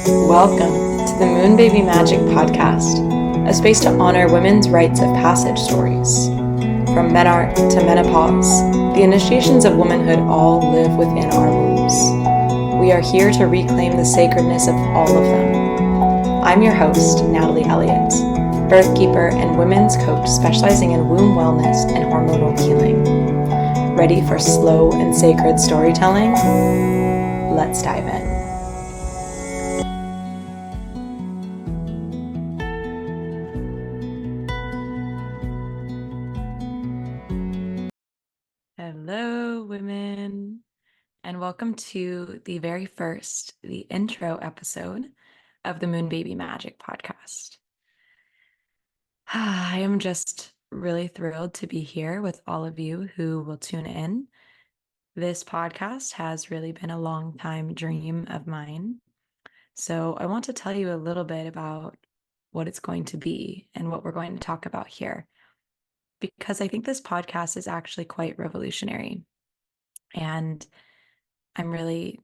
Welcome to the Moon Baby Magic Podcast, a space to honor women's rites of passage stories. From menarche to menopause, the initiations of womanhood all live within our wombs. We are here to reclaim the sacredness of all of them. I'm your host, Natalie Elliott, birthkeeper and women's coach specializing in womb wellness and hormonal healing. Ready for slow and sacred storytelling? Let's dive in. Hello, women, and welcome to the very first, the intro episode of the Moon Baby Magic Podcast. I am just really thrilled to be here with all of you who will tune in. This podcast has really been a long time dream of mine. So I want to tell you a little bit about what it's going to be and what we're going to talk about here, because I think this podcast is actually quite revolutionary. And I'm really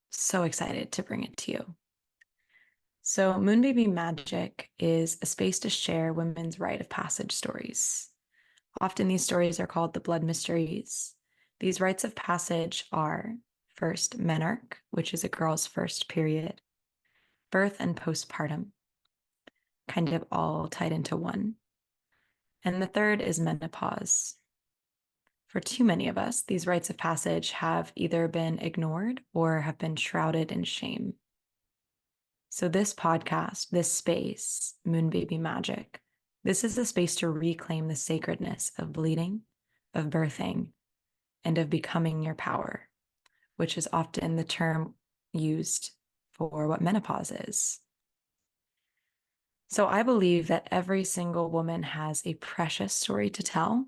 so excited to bring it to you. So Moon Baby Magic is a space to share women's rite of passage stories. Often these stories are called the blood mysteries. These rites of passage are first menarche, which is a girl's first period, birth and postpartum, kind of all tied into one. And the third is menopause. For too many of us, these rites of passage have either been ignored or have been shrouded in shame. So this podcast, this space, Moon Baby Magic, this is a space to reclaim the sacredness of bleeding, of birthing, and of becoming your power, which is often the term used for what menopause is. So I believe that every single woman has a precious story to tell,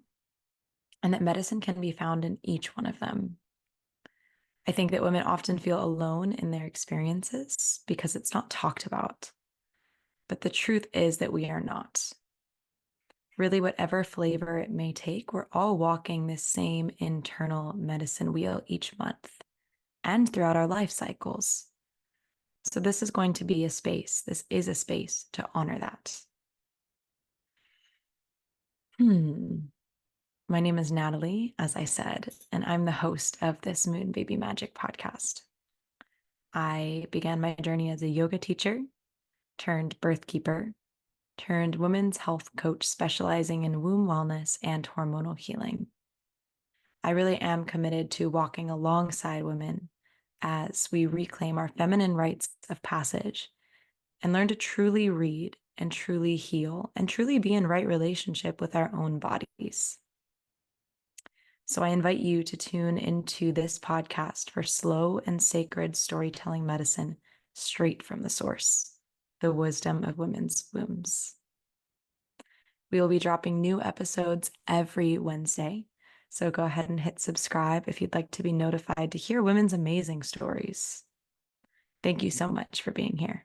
and that medicine can be found in each one of them. I think that women often feel alone in their experiences because it's not talked about. But the truth is that we are not. Really, whatever flavor it may take, we're all walking this same internal medicine wheel each month and throughout our life cycles. So this is going to be a space. This is a space to honor that. My name is Natalie, as I said, and I'm the host of this Moon Baby Magic podcast. I began my journey as a yoga teacher, turned birthkeeper, turned women's health coach specializing in womb wellness and hormonal healing. I really am committed to walking alongside women as we reclaim our feminine rites of passage and learn to truly read and truly heal and truly be in right relationship with our own bodies. So I invite you to tune into this podcast for slow and sacred storytelling medicine straight from the source, the wisdom of women's wombs. We will be dropping new episodes every Wednesday, so go ahead and hit subscribe if you'd like to be notified to hear women's amazing stories. Thank you so much for being here.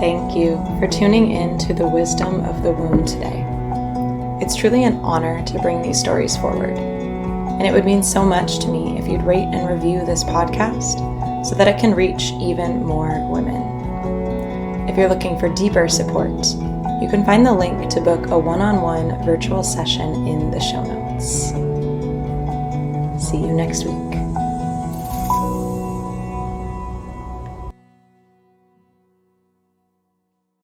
Thank you for tuning in to the wisdom of the womb today. It's truly an honor to bring these stories forward, and it would mean so much to me if you'd rate and review this podcast so that it can reach even more women. If you're looking for deeper support, you can find the link to book a one-on-one virtual session in the show notes. See you next week.